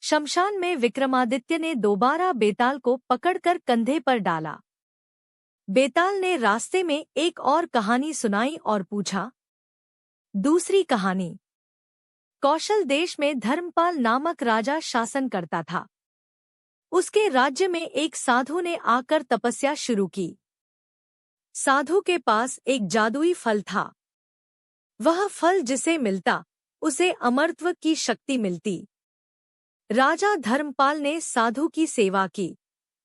शमशान में विक्रमादित्य ने दोबारा बेताल को पकड़कर कंधे पर डाला। बेताल ने रास्ते में एक और कहानी सुनाई और पूछा, दूसरी कहानी। कौशल देश में धर्मपाल नामक राजा शासन करता था। उसके राज्य में एक साधु ने आकर तपस्या शुरू की। साधु के पास एक जादुई फल था। वह फल जिसे मिलता उसे अमरत्व की शक्ति मिलती। राजा धर्मपाल ने साधु की सेवा की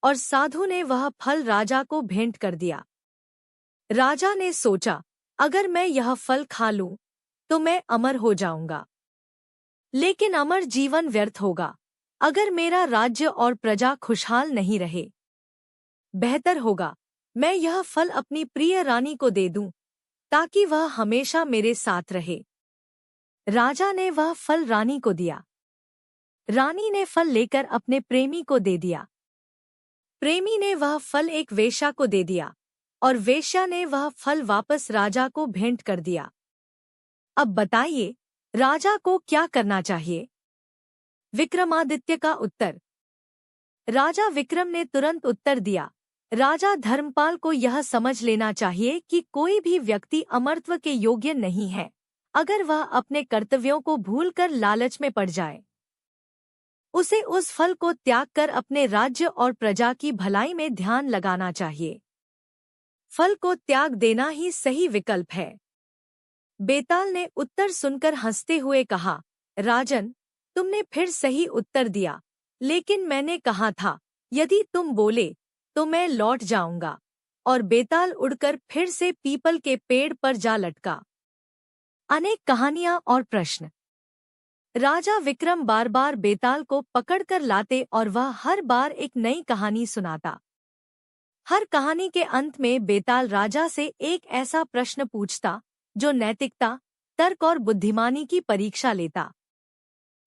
और साधु ने वह फल राजा को भेंट कर दिया। राजा ने सोचा, अगर मैं यह फल खा लूं तो मैं अमर हो जाऊंगा, लेकिन अमर जीवन व्यर्थ होगा अगर मेरा राज्य और प्रजा खुशहाल नहीं रहे। बेहतर होगा मैं यह फल अपनी प्रिय रानी को दे दूं ताकि वह हमेशा मेरे साथ रहे। राजा ने वह फल रानी को दिया। रानी ने फल लेकर अपने प्रेमी को दे दिया। प्रेमी ने वह फल एक वेश्या को दे दिया और वेश्या ने वह फल वापस राजा को भेंट कर दिया। अब बताइए, राजा को क्या करना चाहिए? विक्रमादित्य का उत्तर। राजा विक्रम ने तुरंत उत्तर दिया, राजा धर्मपाल को यह समझ लेना चाहिए कि कोई भी व्यक्ति अमरत्व के योग्य नहीं है अगर वह अपने कर्तव्यों को भूलकर लालच में पड़ जाए। उसे उस फल को त्याग कर अपने राज्य और प्रजा की भलाई में ध्यान लगाना चाहिए। फल को त्याग देना ही सही विकल्प है। बेताल ने उत्तर सुनकर हंसते हुए कहा, राजन, तुमने फिर सही उत्तर दिया, लेकिन मैंने कहा था यदि तुम बोले तो मैं लौट जाऊंगा। और बेताल उड़कर फिर से पीपल के पेड़ पर जा लटका। अनेक कहानियां और प्रश्न। राजा विक्रम बार बार बेताल को पकड़कर लाते और वह हर बार एक नई कहानी सुनाता। हर कहानी के अंत में बेताल राजा से एक ऐसा प्रश्न पूछता जो नैतिकता, तर्क और बुद्धिमानी की परीक्षा लेता।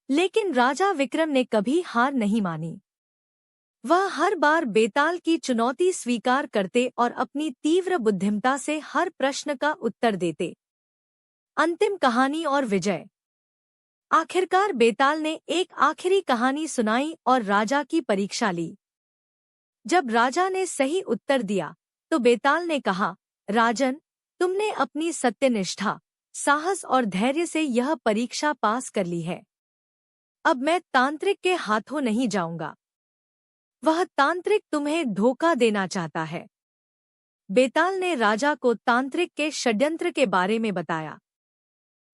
लेकिन राजा विक्रम ने कभी हार नहीं मानी। वह हर बार बेताल की चुनौती स्वीकार करते और अपनी तीव्र बुद्धिमत्ता से हर प्रश्न का उत्तर देते। अंतिम कहानी और विजय। आखिरकार बेताल ने एक आखिरी कहानी सुनाई और राजा की परीक्षा ली। जब राजा ने सही उत्तर दिया तो बेताल ने कहा, राजन, तुमने अपनी सत्यनिष्ठा, साहस और धैर्य से यह परीक्षा पास कर ली है। अब मैं तांत्रिक के हाथों नहीं जाऊंगा। वह तांत्रिक तुम्हें धोखा देना चाहता है। बेताल ने राजा को तांत्रिक के षड्यंत्र के बारे में बताया।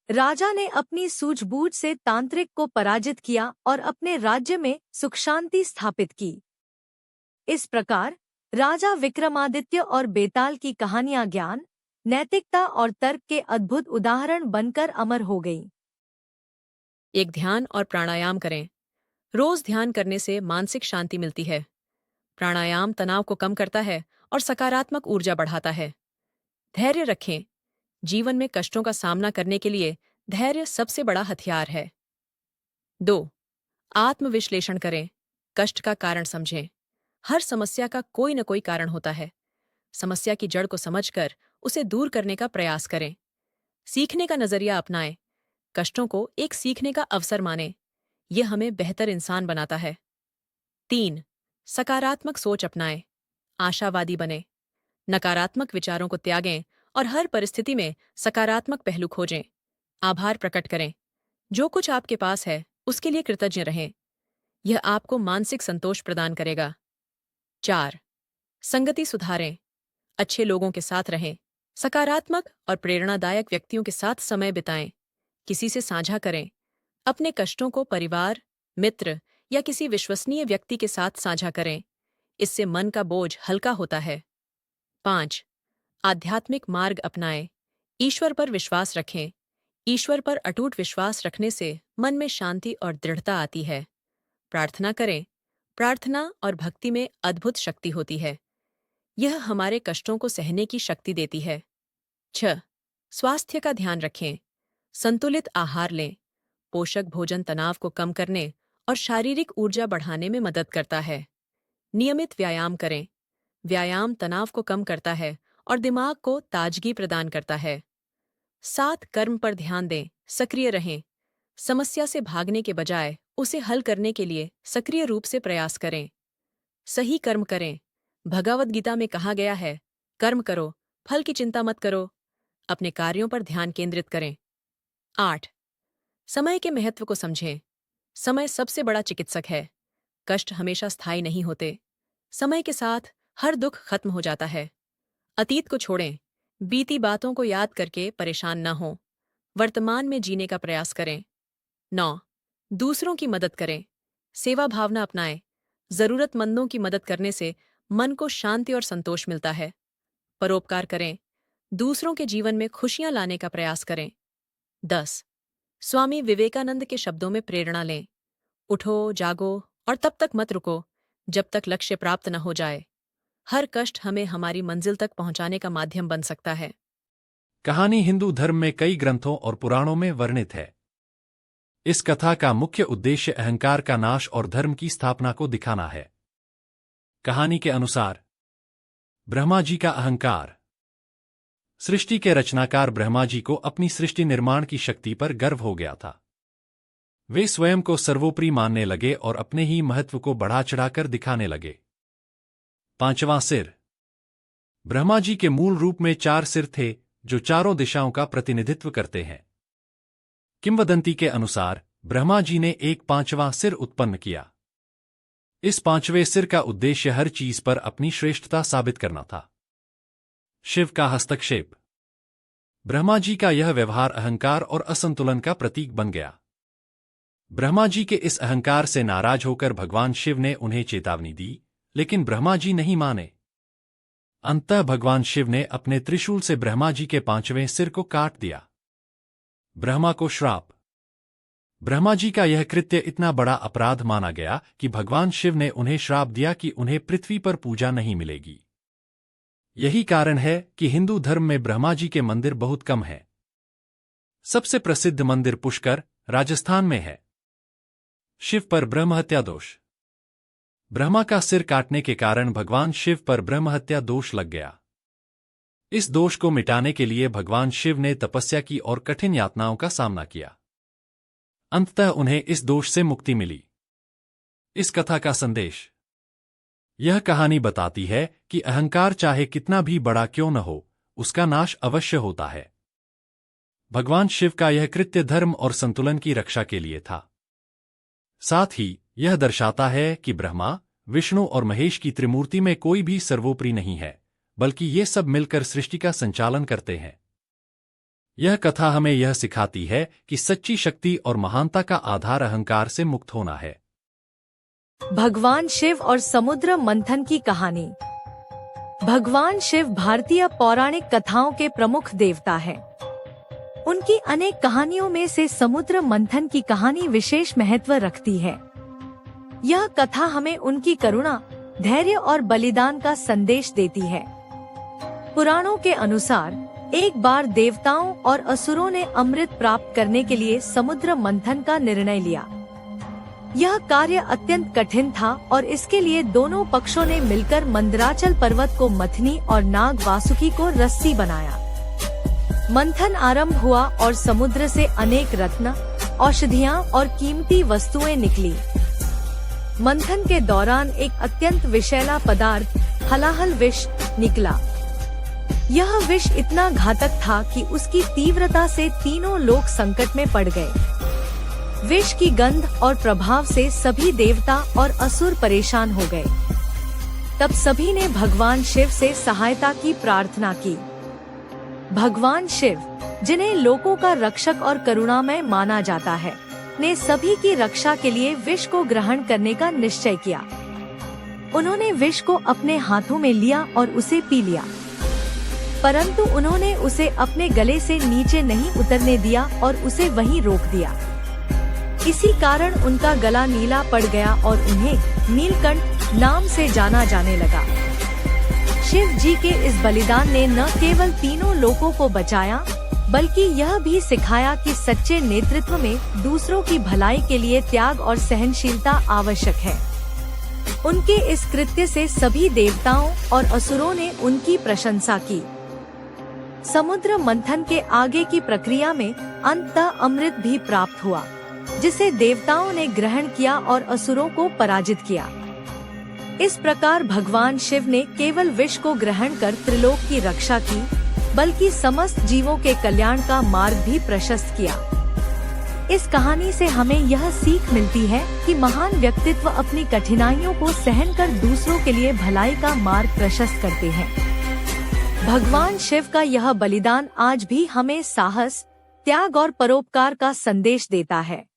राजा ने अपनी सूझबूझ से तांत्रिक को पराजित किया और अपने राज्य में सुख शांति स्थापित की। इस प्रकार राजा विक्रमादित्य और बेताल की कहानियां ज्ञान, नैतिकता और तर्क के अद्भुत उदाहरण बनकर अमर हो गईं। एक ध्यान और प्राणायाम करें। रोज ध्यान करने से मानसिक शांति मिलती है। प्राणायाम तनाव को कम करता है और सकारात्मक ऊर्जा बढ़ाता है। धैर्य रखें। जीवन में कष्टों का सामना करने के लिए धैर्य सबसे बड़ा हथियार है। 2. आत्मविश्लेषण करें। कष्ट का कारण समझें। हर समस्या का कोई न कोई कारण होता है। समस्या की जड़ को समझकर उसे दूर करने का प्रयास करें। सीखने का नजरिया अपनाएं। कष्टों को एक सीखने का अवसर मानें। यह हमें बेहतर इंसान बनाता है। 3. सकारात्मक सोच अपनाएं। आशावादी बने। नकारात्मक विचारों को त्यागें और हर परिस्थिति में सकारात्मक पहलू खोजें। आभार प्रकट करें। जो कुछ आपके पास है उसके लिए कृतज्ञ रहें। यह आपको मानसिक संतोष प्रदान करेगा। 4. संगति सुधारें। अच्छे लोगों के साथ रहें। सकारात्मक और प्रेरणादायक व्यक्तियों के साथ समय बिताएं। किसी से साझा करें। अपने कष्टों को परिवार, मित्र या किसी विश्वसनीय व्यक्ति के साथ साझा करें। इससे मन का बोझ हल्का होता है। 5. आध्यात्मिक मार्ग अपनाएं। ईश्वर पर विश्वास रखें। ईश्वर पर अटूट विश्वास रखने से मन में शांति और दृढ़ता आती है। प्रार्थना करें। प्रार्थना और भक्ति में अद्भुत शक्ति होती है। यह हमारे कष्टों को सहने की शक्ति देती है। 6. स्वास्थ्य का ध्यान रखें। संतुलित आहार लें। पोषक भोजन तनाव को कम करने और शारीरिक ऊर्जा बढ़ाने में मदद करता है। नियमित व्यायाम करें। व्यायाम तनाव को कम करता है और दिमाग को ताजगी प्रदान करता है। 7. कर्म पर ध्यान दें। सक्रिय रहें। समस्या से भागने के बजाय उसे हल करने के लिए सक्रिय रूप से प्रयास करें। सही कर्म करें। भगवद गीता में कहा गया है, कर्म करो, फल की चिंता मत करो। अपने कार्यों पर ध्यान केंद्रित करें। 8. समय के महत्व को समझें। समय सबसे बड़ा चिकित्सक है। कष्ट हमेशा स्थायी नहीं होते। समय के साथ हर दुख खत्म हो जाता है। अतीत को छोड़ें। बीती बातों को याद करके परेशान न हों। वर्तमान में जीने का प्रयास करें। 9. दूसरों की मदद करें। सेवा भावना अपनाएं। जरूरतमंदों की मदद करने से मन को शांति और संतोष मिलता है। परोपकार करें। दूसरों के जीवन में खुशियां लाने का प्रयास करें। 10. स्वामी विवेकानंद के शब्दों में प्रेरणा लें। उठो, जागो और तब तक मत रुको जब तक लक्ष्य प्राप्त न हो जाए। हर कष्ट हमें हमारी मंजिल तक पहुंचाने का माध्यम बन सकता है। कहानी हिंदू धर्म में कई ग्रंथों और पुराणों में वर्णित है। इस कथा का मुख्य उद्देश्य अहंकार का नाश और धर्म की स्थापना को दिखाना है। कहानी के अनुसार ब्रह्मा जी का अहंकार। सृष्टि के रचनाकार ब्रह्मा जी को अपनी सृष्टि निर्माण की शक्ति पर गर्व हो गया था। वे स्वयं को सर्वोपरि मानने लगे और अपने ही महत्व को बढ़ा चढ़ाकर दिखाने लगे। 5वां सिर। ब्रह्मा जी के मूल रूप में 4 सिर थे जो चारों दिशाओं का प्रतिनिधित्व करते हैं। किंवदंती के अनुसार ब्रह्मा जी ने एक 5वां सिर उत्पन्न किया। इस 5वें सिर का उद्देश्य हर चीज पर अपनी श्रेष्ठता साबित करना था। शिव का हस्तक्षेप। ब्रह्मा जी का यह व्यवहार अहंकार और असंतुलन का प्रतीक बन गया। ब्रह्मा जी के इस अहंकार से नाराज होकर भगवान शिव ने उन्हें चेतावनी दी, लेकिन ब्रह्मा जी नहीं माने। अंततः भगवान शिव ने अपने त्रिशूल से ब्रह्मा जी के 5वें सिर को काट दिया। ब्रह्मा को श्राप। ब्रह्मा जी का यह कृत्य इतना बड़ा अपराध माना गया कि भगवान शिव ने उन्हें श्राप दिया कि उन्हें पृथ्वी पर पूजा नहीं मिलेगी। यही कारण है कि हिंदू धर्म में ब्रह्मा जी के मंदिर बहुत कम हैं। सबसे प्रसिद्ध मंदिर पुष्कर, राजस्थान में है। शिव पर ब्रह्महत्या दोष। ब्रह्मा का सिर काटने के कारण भगवान शिव पर ब्रह्महत्या दोष लग गया। इस दोष को मिटाने के लिए भगवान शिव ने तपस्या की और कठिन यातनाओं का सामना किया। अंततः उन्हें इस दोष से मुक्ति मिली। इस कथा का संदेश। यह कहानी बताती है कि अहंकार चाहे कितना भी बड़ा क्यों न हो, उसका नाश अवश्य होता है। भगवान शिव का यह कृत्य धर्म और संतुलन की रक्षा के लिए था। साथ ही यह दर्शाता है कि ब्रह्मा, विष्णु और महेश की त्रिमूर्ति में कोई भी सर्वोपरि नहीं है, बल्कि ये सब मिलकर सृष्टि का संचालन करते हैं। यह कथा हमें यह सिखाती है कि सच्ची शक्ति और महानता का आधार अहंकार से मुक्त होना है। भगवान शिव और समुद्र मंथन की कहानी। भगवान शिव भारतीय पौराणिक कथाओं के प्रमुख देवता हैं। उनकी अनेक कहानियों में से समुद्र मंथन की कहानी विशेष महत्व रखती है। यह कथा हमें उनकी करुणा, धैर्य और बलिदान का संदेश देती है। पुराणों के अनुसार एक बार देवताओं और असुरों ने अमृत प्राप्त करने के लिए समुद्र मंथन का निर्णय लिया। यह कार्य अत्यंत कठिन था और इसके लिए दोनों पक्षों ने मिलकर मंदराचल पर्वत को मथनी और नाग वासुकी को रस्सी बनाया। मंथन आरंभ हुआ और समुद्र से अनेक रत्न, औषधियां और कीमती वस्तुएं निकली। मंथन के दौरान एक अत्यंत विषैला पदार्थ, हलाहल विष, निकला। यह विष इतना घातक था कि उसकी तीव्रता से तीनों लोग संकट में पड़ गए। विष की गंध और प्रभाव से सभी देवता और असुर परेशान हो गए। तब सभी ने भगवान शिव से सहायता की प्रार्थना की। भगवान शिव, जिन्हें लोगों का रक्षक और करुणामय माना जाता है, ने सभी की रक्षा के लिए विष को ग्रहण करने का निश्चय किया। उन्होंने विष को अपने हाथों में लिया और उसे पी लिया, परंतु उन्होंने उसे अपने गले से नीचे नहीं उतरने दिया और उसे वहीं रोक दिया। इसी कारण उनका गला नीला पड़ गया और उन्हें नीलकंठ नाम से जाना जाने लगा। शिव जी के इस बलिदान ने न केवल तीनों लोगों को बचाया, बल्कि यह भी सिखाया कि सच्चे नेतृत्व में दूसरों की भलाई के लिए त्याग और सहनशीलता आवश्यक है। उनके इस कृत्य से सभी देवताओं और असुरों ने उनकी प्रशंसा की। समुद्र मंथन के आगे की प्रक्रिया में अंततः अमृत भी प्राप्त हुआ, जिसे देवताओं ने ग्रहण किया और असुरों को पराजित किया। इस प्रकार भगवान शिव ने केवल विष को ग्रहण कर त्रिलोक की रक्षा की, बल्कि समस्त जीवों के कल्याण का मार्ग भी प्रशस्त किया। इस कहानी से हमें यह सीख मिलती है कि महान व्यक्तित्व अपनी कठिनाइयों को सहन कर दूसरों के लिए भलाई का मार्ग प्रशस्त करते हैं। भगवान शिव का यह बलिदान आज भी हमें साहस, त्याग और परोपकार का संदेश देता है।